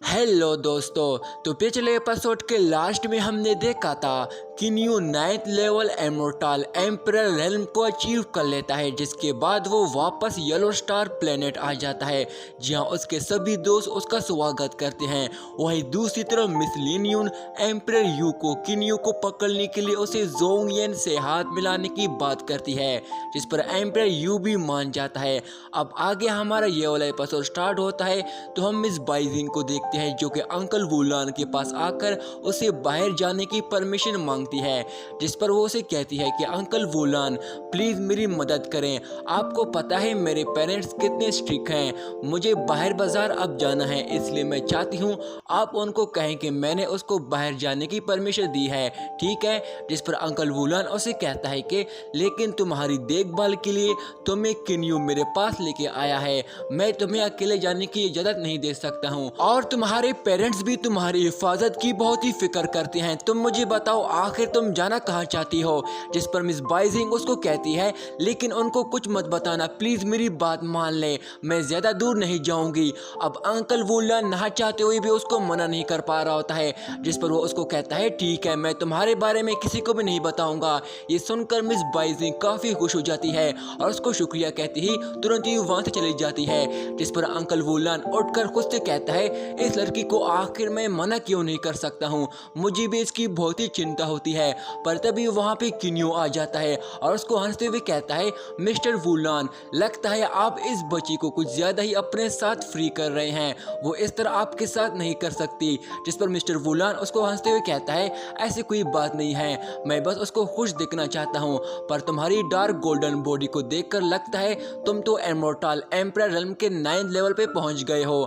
Hello दोस्तों। तो पिछले एपिसोड के लास्ट में हमने देखा था कि new 9th level immortal emperor realm को अचीव कर लेता है, जिसके बाद वो वापस येलो स्टार प्लेनेट आ जाता है, जहां उसके सभी दोस्त उसका स्वागत करते हैं। वहीं दूसरी तरफ मिस लिन यून एम्परर यू को किन्यू को पकड़ने के लिए उसे जोंग येन से हाथ मिलाने की बात करती है, जिस पर एम्परर यू भी मान जाता है। अब आगे हमारा ये वाला एपिसोड स्टार्ट होता है तो हम मिस बाइजिंग को देखते हैं, जो कि अंकल वुलान के पास आकर उसे बाहर जाने की परमिशन मांगती है, जिस पर वो उसे कहती है कि अंकल वुलान प्लीज मेरी मदद करें। आपको पता है मेरे पेरेंट्स कितने स्ट्रिक्ट हैं, मुझे बाहर बाजार अब जाना है, इसलिए मैं चाहती हूँ आप उनको कहें कि मैंने उसको बाहर जाने की परमिशन दी है, ठीक है। जिस पर अंकल वुलान उसे कहता है कि लेकिन तुम्हारी देखभाल के लिए तुम्हें किन्यू मेरे पास लेके आया है, मैं तुम्हें अकेले जाने की इजाजत नहीं दे सकता हूँ, और तुम्हारे पेरेंट्स भी तुम्हारी हिफाजत की बहुत ही फिक्र करते हैं। तुम मुझे बताओ आखिर तुम जाना कहाँ चाहती हो। जिस पर मिस बाइजिंग उसको कहती है लेकिन उनको कुछ मत बताना, प्लीज मेरी बात मान ले, मैं ज्यादा दूर नहीं जाऊंगी। अब अंकल वुलान ना चाहते हुए भी उसको मना नहीं कर पा रहा होता है, जिस पर वो उसको कहता है ठीक है, मैं तुम्हारे बारे में किसी को भी नहीं बताऊंगा। ये सुनकर मिस बाइजिंग काफी खुश हो जाती है और उसको शुक्रिया कहती ही तुरंत ही वहां से चली जाती है। जिस पर अंकल वुलान उठकर खुद से कहता है इस लड़की को आखिर मैं मना क्यों नहीं कर सकता हूँ, मुझे भी इसकी बहुत ही चिंता होती है। पर तभी वहाँ पे किन्यू आ जाता है और उसको हंसते हुए कहता है मिस्टर वुलान, लगता है आप इस बच्ची को कुछ ज्यादा ही अपने साथ फ्री कर रहे हैं, वो इस तरह आपके साथ नहीं कर सकती। जिस पर मिस्टर वुलान उसको हंसते हुए कहता है ऐसी कोई बात नहीं है, मैं बस उसको खुश देखना चाहता हूँ, पर तुम्हारी डार्क गोल्डन बॉडी को देखकर लगता है तुम तो इमॉर्टल एम्परर रेल्म के 9th लेवल पे पहुंच गए हो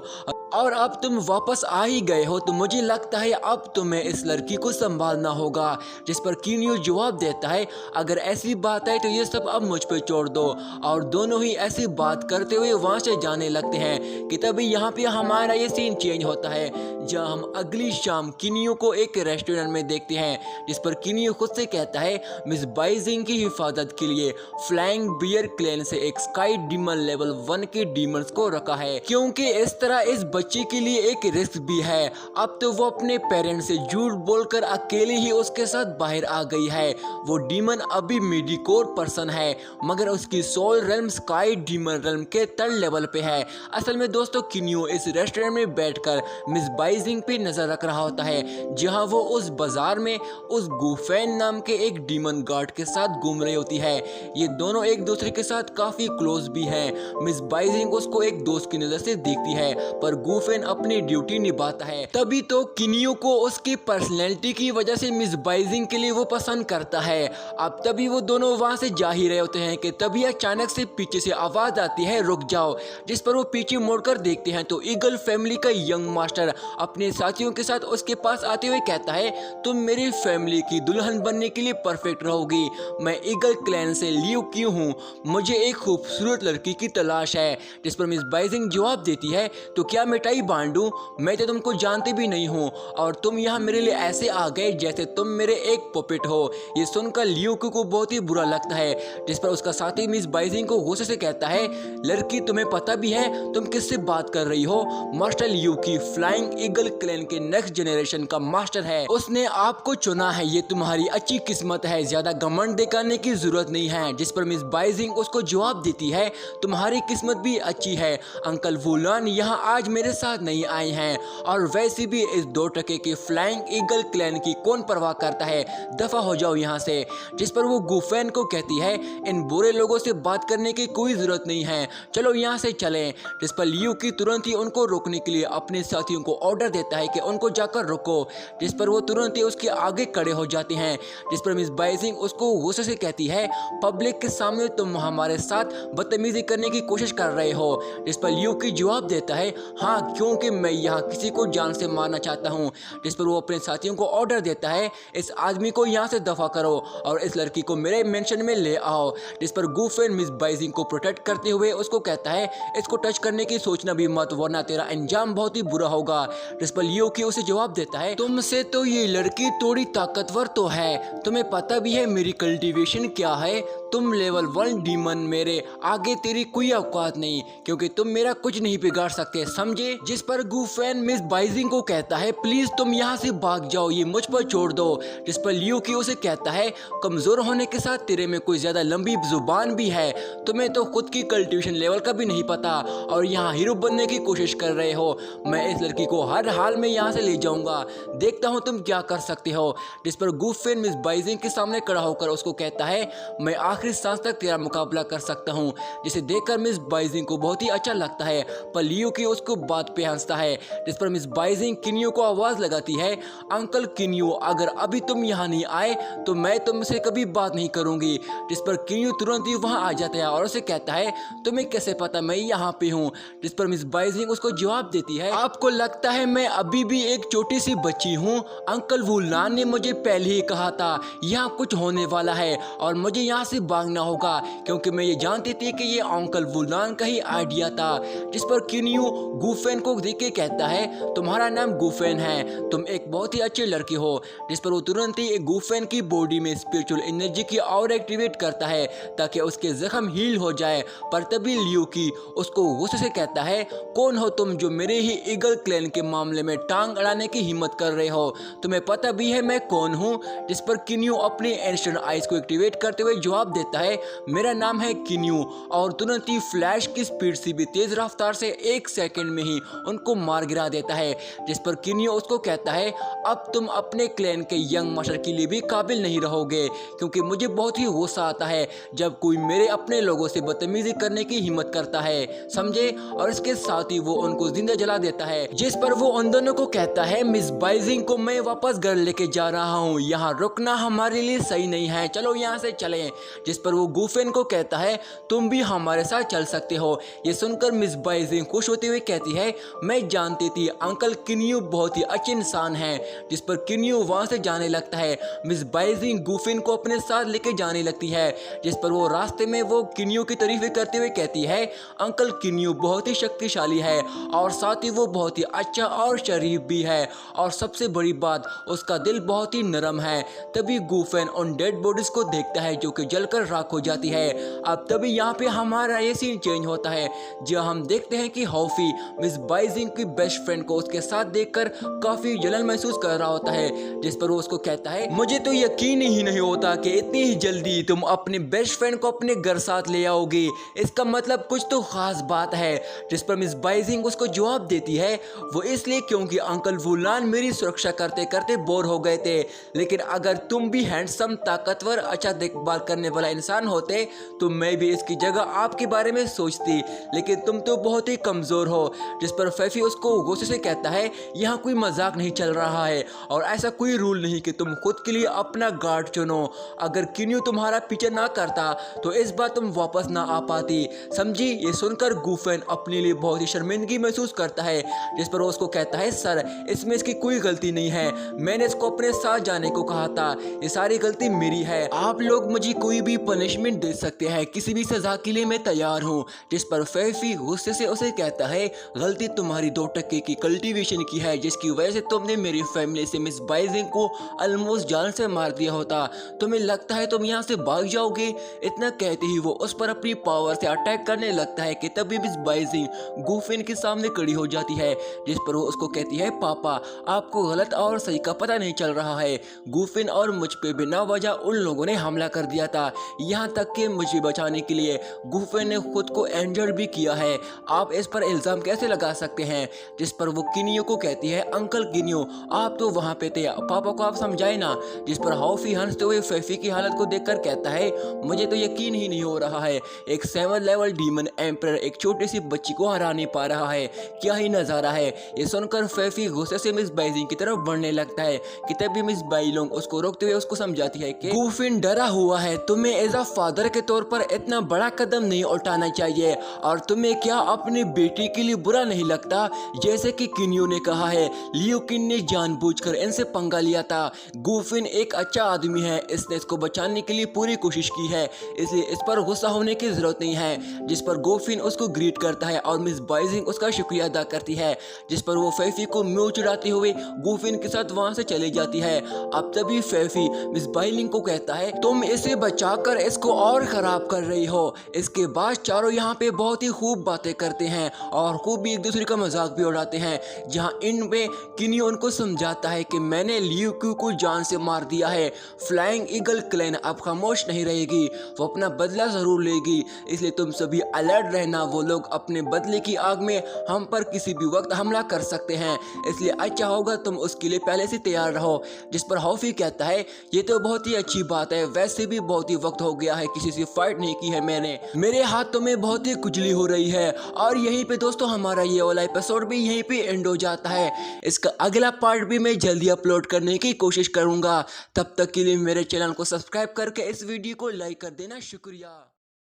और अब तुम वापस आ ही गए हो, तो मुझे लगता है अब तुम्हें इस लड़की को संभालना होगा। जिस पर किन्यू जवाब देता है अगर ऐसी बात है तो ये सब अब मुझ पे छोड़ दो, और दोनों ही ऐसी बात करते हुए वहां से जाने लगते हैं कि तभी यहाँ पे हमारा ये सीन चेंज होता है, जहाँ हम अगली शाम किन्यू को एक रेस्टोरेंट में देखते हैं, जिस पर किन्यू खुद से कहता है मिस बाइजिंग की हिफाजत के लिए फ्लाइंग बियर क्लैन से एक स्काई डीमन लेवल 1 के डीमंस को रखा है, क्योंकि इस तरह इस बच्चे के लिए एक रिस्क भी है। अब तो वो अपने पेरेंट्स से झूठ बोलकर अकेले ही उसके साथ बाहर आ गई है। वो डीमन अभी मिडिकोर पर्सन है, मगर उसकी soul realm sky demon realm के 3rd लेवल पे है। असल में दोस्तों किन्यू इस रेस्टोरेंट में बैठकर मिस बाइजिंग पे नजर रख रहा होता है, जहां वो उस बाजार में उस गुफेन नाम के एक डीमन गार्ड के साथ घूम रही होती है। ये दोनों एक दूसरे के साथ काफी क्लोज भी हैं। मिस बाइजिंग उसको एक दोस्त की नजर से देखती है, पर गुफेन अपनी ड्यूटी निभाता है। तभी तो किन्यू को उसकी पर्सनैलिटी की वजह से मिस बाइजिंग के लिए वो पसंद करता है। अब तभी वो दोनों वहां से जा ही रहे होते हैं कि तभी अचानक से पीछे से आवाज आती है रुक जाओ। जिस पर वो पीछे मुड़कर देखते हैं तो ईगल फैमिली का यंग मास्टर अपने साथियों के साथ उसके पास आते हुए कहता है तुम मेरी फैमिली की दुल्हन बनने के लिए परफेक्ट रहोगी, मैं ईगल क्लैन से लियू क्यों हूँ, मुझे एक खूबसूरत लड़की की तलाश है। जिस पर मिस बाइजिंग जवाब देती है तो क्या मिठाई बांटूं, मैं तो तुमको जानती भी नहीं हूँ और तुम यहाँ मेरे लिए ऐसे आ गए जैसे तुम मेरे एक पपेट हो। ये सुनकर लियू को बहुत ही बुरा लगता है, जिस पर उसका साथी मिस बाइजिंग को गुस्से से कहता है लड़की तुम्हें पता भी है तुम किससे बात कर रही हो, मास्टर लियू की फ्लाइंग ईगल क्लैन के नेक्स्ट जनरेशन का मास्टर है, उसने आपको चुना है, ये तुम्हारी अच्छी किस्मत है, ज्यादा घमंड दिखाने की जरूरत नहीं है। जिस पर मिस बाइजिंग उसको जवाब देती है तुम्हारी किस्मत भी अच्छी है, अंकल वुलान यहाँ आज मेरे साथ नहीं आए हैं, और वैसे भी इस 2 टके के फ्लाइंग ईगल क्लैन की कौन परवाह करता है, दफा हो जाओ यहाँ से। जिस पर वो गुफेन को कहती है इन बुरे लोगों से बात करने की कोई जरूरत नहीं है, चलो यहाँ से चलें। जिस पर लियू की तुरंत ही उनको रोकने के लिए अपने साथियों को ऑर्डर देता है कि उनको जाकर रोको, जिस पर वो तुरंत ही उसके आगे खड़े हो जाते हैं। जिस पर मिस बाइजिंग उसको गुस्से से कहती है पब्लिक के सामने तुम हमारे साथ बदतमीजी करने की कोशिश कर रहे हो। जिस पर लियू की जवाब देता है हाँ, क्योंकि मैं यहाँ किसी को जान से मारना चाहता हूँ। जिस पर वो अपने साथियों को ऑर्डर देता है इस इस आदमी को यहाँ से दफा करो और इस लड़की को मेरे मेंशन में ले आओ। जिस पर गुफेन मिस बाइजिंग को प्रोटेक्ट करते हुए उसको कहता है इसको टच करने की सोचना भी मत, वरना तेरा अंजाम बहुत ही बुरा होगा। जिस पर लियो की उसे जवाब देता है तुमसे तो ये लड़की थोड़ी ताकतवर तो है, तुम्हें पता भी है मेरी कल्टीवेशन क्या है, तुम लेवल 1 डीमन, मेरे आगे तेरी कोई औकात नहीं क्योंकि तुम मेरा कुछ नहीं बिगाड़ सकते, समझे। जिस पर गुफेन मिस बाइजिंग को कहता है प्लीज तुम यहाँ से भाग जाओ, ये मुझ पर छोड़ दो। जिस पर लियो की उसे कहता है कमजोर होने के साथ तेरे में कोई ज्यादा लंबी जुबान भी है, तुम्हें तो खुद की कल्टीवेशन लेवल का भी नहीं पता और यहाँ हीरो बनने की कोशिश कर रहे हो। मैं इस लड़की को हर हाल में यहाँ से ले जाऊंगा, देखता हूँ तुम क्या कर सकते हो। जिस पर गुफेन मिस बाइजिंग के सामने खड़ा होकर उसको कहता है मैं आखिरी सांस तक तेरा मुकाबला कर सकता हूँ। जिसे देखकर मिस बाइजिंग को बहुत ही अच्छा लगता है, पर लियो की उसको बात पे हंसता है। जिस पर मिस बाइजिंग किन्यो को आवाज लगाती है अंकल किन्यो, अगर अभी तुम यहाँ नहीं आए तो मैं तुमसे कभी बात नहीं करूंगी। जिस पर किन्यो तुरंत ही वहाँ आ जाता है और उसे कहता है तुम्हें कैसे पता मैं यहाँ पे हूँ। जिस पर मिस बाइजिंग उसको जवाब देती है आपको लगता है मैं अभी भी एक छोटी सी बच्ची हूँ, अंकल वुलान ने मुझे पहले ही कहा था यहाँ कुछ होने वाला है और मुझे यहाँ से भागना होगा क्योंकि मैं ये जानती थी कि ये अंकल वुलान का ही आइडिया था। जिस पर किन्यो गुफेन को देख के कहता है तुम्हारा नाम गुफेन है, तुम एक बहुत ही अच्छी लड़की हो। जिस पर वो तुरंत ही गुफेन की बॉडी में स्पिरिचुअल एनर्जी की और एक्टिवेट करता है ताकि उसके जख्म हील हो जाए। पर तभी लियो की उसको गुस्से से कहता है कौन हो तुम जो मेरे ही ईगल क्लैन के मामले में टांग अड़ाने की हिम्मत कर रहे हो, तुम्हें पता भी है मैं कौन हूँ। जिस पर किन्यो अपनी एंशिएंट आइज को एक्टिवेट करते हुए जवाब देता है मेरा नाम है किन्यो, और तुरंत ही फ्लैश की स्पीड से भी तेज रफ्तार से 1 सेकंड में ही उनको मार गिरा देता है। जिस पर किन्यो उसको कहता है अब तुम अपने क्लैन के यंग मास्टर के लिए भी काबिल नहीं रहोगे क्योंकि मुझे बहुत ही गुस्सा आता है जब कोई मेरे अपने लोगों से बदतमीजी करने की हिम्मत करता है, समझे। और इसके साथ ही वो उनको जिंदा जला देता है। जिस पर वो उन दोनों को कहता है मिस बाइजिंग को मैं वापस घर लेके जा रहा हूँ, यहाँ रुकना हमारे लिए सही नहीं है, चलो यहाँ से चलें। जिस पर वो गुफेन को कहता है तुम भी हमारे साथ चल सकते हो। ये सुनकर मिस बाइजिंग खुश होते हुए कहती है मैं जानती थी अंकल किन्यो बहुत ही अच्छे इंसान हैं। जिस पर किन्यो वहाँ से जाने लगता है। मिस बाइजिंग गुफेन को अपने साथ लेके जाने लगती है। जिस पर वो रास्ते में वो किन्यो की तारीफें करते हुए कहती है अंकल किन्यो बहुत ही शक्तिशाली है और साथ ही वो बहुत ही अच्छा और शरीफ भी है और सबसे बड़ी बात उसका दिल बहुत ही नरम है। तभी गुफेन उन डेड बॉडीज को देखता है जो कि जलकर राख हो जाती है। अब तभी यहाँ पे हमारा ये सीन चेंज होता है जहाँ हम देखते हैं कि हॉफी मिस बाइजिंग की बेस्ट फ्रेंड को उसके साथ देखकर काफी जलन महसूस कर रहा होता है। जिस पर वो उसको कहता है मुझे तो यकीन ही नहीं होता कि इतनी ही जल्दी तुम अपने बेस्ट फ्रेंड को अपने घर साथ ले आओगे, इसका मतलब कुछ तो खास बात है। जिस पर मिस बाइजिंग उसको जवाब देती है वो इसलिए क्योंकि अंकल वुलान मेरी सुरक्षा करते करते बोर हो गए थे, लेकिन अगर तुम भी हैंडसम ताकतवर अच्छा देखभाल करने वाला इंसान होते तो मैं भी इसकी जगह आपके बारे में सोचती, लेकिन तुम तो बहुत ही कमजोर हो। जिस पर फैफी उसको गुस्से से कहता है यहाँ कोई मजाक नहीं चल रहा है और ऐसा कोई रूल नहीं कि तुम खुद के लिए अपना गार्ड चुनो, अगर किन्यो तुम्हारा पीछा ना करता तो इस बार तुम वापस ना आ पाती, समझी। ये सुनकर गुफेन अपने लिए बहुत ही शर्मिंदगी महसूस करता है। जिस पर वो उसको कहता है सर इसमें इसकी कोई गलती नहीं है, मैंने इसको अपने साथ जाने को कहा था, ये सारी गलती मेरी है, आप लोग मुझे कोई भी पनिशमेंट दे सकते हैं, किसी भी सजा के लिए मैं तैयार हूँ। जिस पर फैफी गुस्से से उसे कहता है गलती तुम्हारी 2% की कल्टीवेशन की है जिसकी वजह से तुमने मेरी फैमिली से मिस बाइजिंग को ऑलमोस्ट जान से मार दिया होता, तुम्हें लगता है तुम यहाँ से भाग जाओगे। इतना कहते ही वो उस पर अपनी पावर से अटैक करने लगता है कि तभी मिस बाइजिंग गुफेन के सामने खड़ी हो जाती है। जिस पर वो उसको कहती है पापा आपको गलत और सही का पता नहीं चल रहा है, गुफेन और मुझ पे बिना वजह उन लोगों ने हमला कर दिया था, यहाँ तक कि मुझे बचाने के लिए गुफेन ने खुद को इंजर्ड भी किया है, आप इस पर इल्जाम कैसे लगा सकते हैं। जिस पर वो किन्यो को कहती है अंकल किन्यो आप तो वहाँ पे थे, पापा को आप समझाए ना। जिस पर हॉफी हंसते हुए फैफी की हालत को देखकर कहता है मुझे तो यकीन ही नहीं हो रहा है, एक 7 लेवल डीमन एम्परर एक छोटी सी बच्ची को हरा नहीं पा रहा है, क्या ही नजारा है। ये सुनकर फैफी गुस्से से मिस बाइजिंग की तरफ बढ़ने लगता है कि तभी मिस बाइलोंग उसको रोकते हुए उसको समझाती है कि गुफेन डरा हुआ है, तुम्हें एज अ फादर के तौर पर इतना बड़ा कदम नहीं उठाना चाहिए, और तुम्हें क्या अपनी बेटी के लिए बुरा नहीं लगता जैसे कि किन्यो ने कहा है लियो किन ने जानबूझकर इनसे पंगा लिया था गुफिन एक अच्छा आदमी है, इसने इसको बचाने के लिए पूरी कोशिश की है, इसलिए इस पर गुस्सा होने की जरूरत नहीं है। जिस पर गुफिन उसको ग्रीट करता है और मिस बाइजिंग उसका शुक्रिया अदा करती है, जिस पर वो फैफी को मुंह चिढ़ाते हुए गुफिन के साथ वहां से चली जाती है। अब तभी फैफी मिस बाइलिंग को कहता है, तुम इसे बचाकर इसको और खराब कर रही हो। इसके बाद चारों यहाँ पे बहुत ही खूब बातें करते हैं और खूब भी एक दूसरे का मजाक भी उड़ाते हैं, जहाँ इनमें किन्यू उनको समझाता है कि मैंने लियू क्यू को जान से मार दिया है, फ्लाइंग ईगल क्लैन अब खामोश नहीं रहेगी, वो अपना बदला जरूर लेगी, इसलिए तुम सभी अलर्ट रहना। वो लोग अपने बदले की आग में हम पर किसी भी वक्त हमला कर सकते हैं, इसलिए अच्छा होगा तुम उसके लिए पहले से तैयार रहो। जिस पर हॉफी कहता है, ये तो बहुत ही अच्छी बात है, वैसे भी बहुत ही वक्त हो गया है किसी से फाइट नहीं की है मैंने, मेरे हाथों में बहुत ही खुजली हो रही है। और यहीं पे दोस्तों हमारा ये वाला एपिसोड भी यहीं पे एंड हो जाता है। इसका अगला पार्ट भी मैं जल्दी अपलोड करने की कोशिश करूंगा। तब तक के लिए मेरे चैनल को सब्सक्राइब करके इस वीडियो को लाइक कर देना। शुक्रिया।